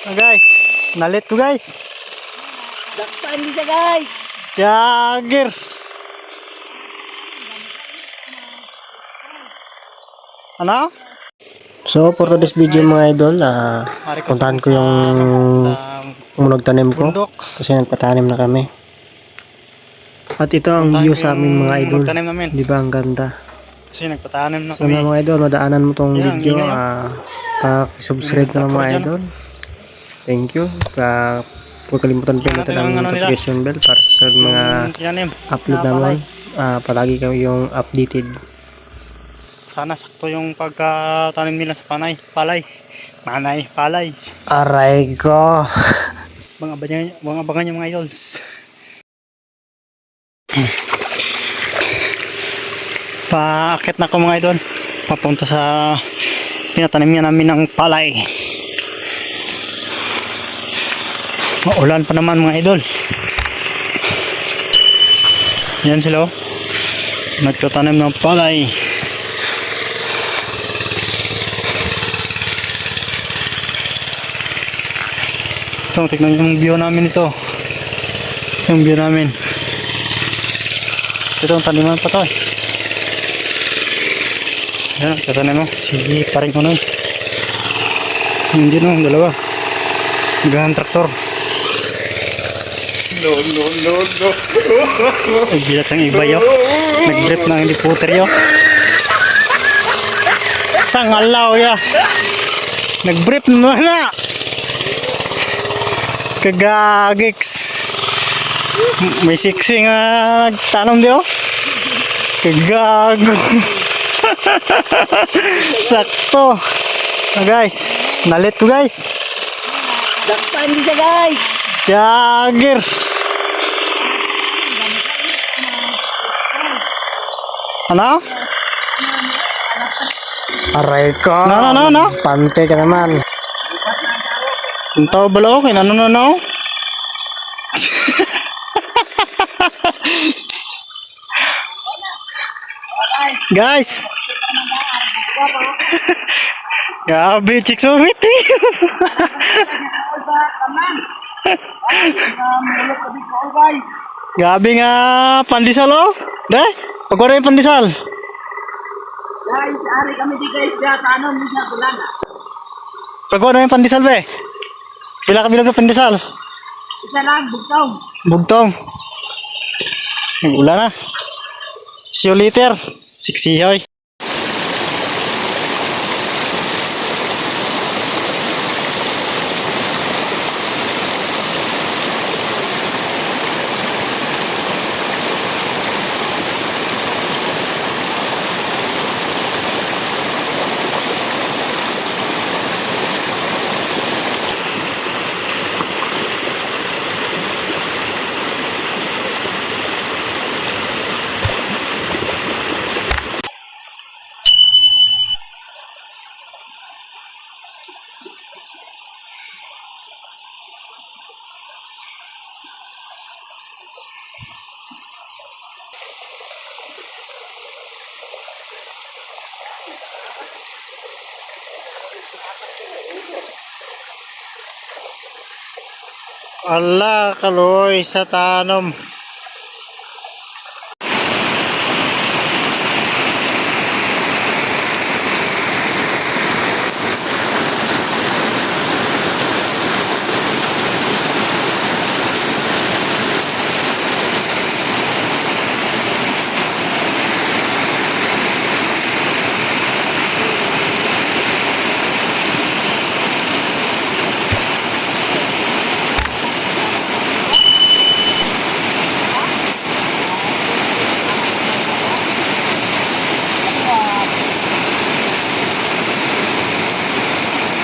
Guys, nalit ko guys. Dakpan din siya guys. Jagger. Ano? So for today's video mga idol, puntahan ko yung nagtanim ko bundok. kasi nagpatanim na kami. At ito ang view sa amin mga idol. Di ba ang ganda? Kasi nagpatanim na So na mga idol, madaanan mo tong Yan, video, ingay, subscribe na lang mga idol. Thank you. Huwag kalimutan pindutin ang notification bell para sa mga upload naman. Palagi kayong updated. Sana sakto yung pagkatanim nila sa palay. Aray ko. Mga abangan yung mga idols. Paakit na ko mga idol. Papunta sa tinatanim niya namin ng palay. Maulan pa naman mga idol. Yan sila. Nagtatanim ng palay. Ito, tignan yung view namin ito. Yung view namin. Ito ang taniman pa to. Yan, tatanim mo. Sige, paring ko nun. Hindi no, dalawa. Gahan traktor. No. Nagbilat sang iba yo. Nag-drip na hindi puter yo. Sang alaw ya. Nag-drip na na. Kagagiks. May siksi nga nagtanom diyo. Kagago. Sakto. Guys, nalit ko guys. Dakpan din siya guys. Jagger. Ano? Aray ko. No. Pante ka naman. Ang tao bala okay, no. Guys. Gabi, chik sumit eh. Gabi nga pandesal oh. Deh, pagwara yung pandesal. Guys, ari kami di guys dia tanam di sa bulan. Pagwara yung pandesal be. Pila ka bilog na pandesal? Isa lang bugtong. Bugtong. Ulan na. 6 liter. Siksihoy. Allah kaloy sa tanom.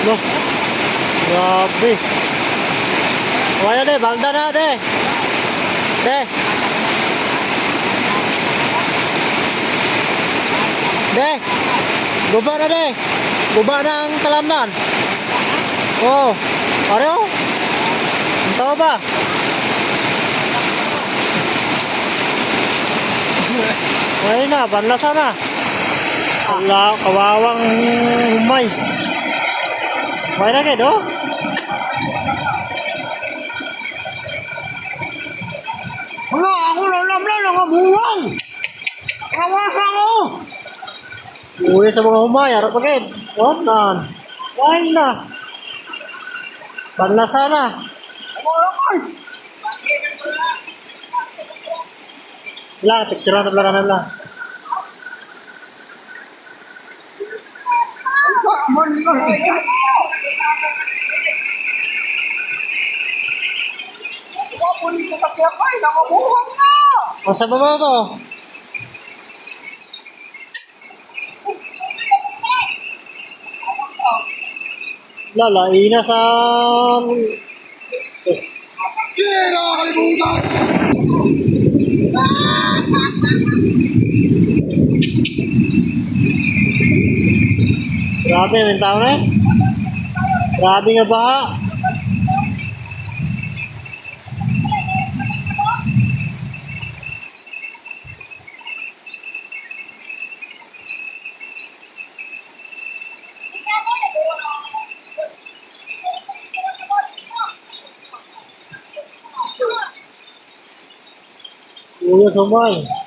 No. Grabe. Wala deh, balda na deh. Deh. Deh. Guba na deh. Guba na ang talamnan. Oh. Are oh. Ang tao ba? Ay na, banlasa na. Wala, kawawang humay. May na kayo, Wala, ako lang nangabuwang. Awas ako. Uwi sa mga humay, harap agad. Huwag na. Wine na. Panlasa na. Wala, picture na lang na. Masa ba ba ito? Lala, ina sa... Sus. Grabe, may tao na eh. Grabe nga ba? Uwi sa umay.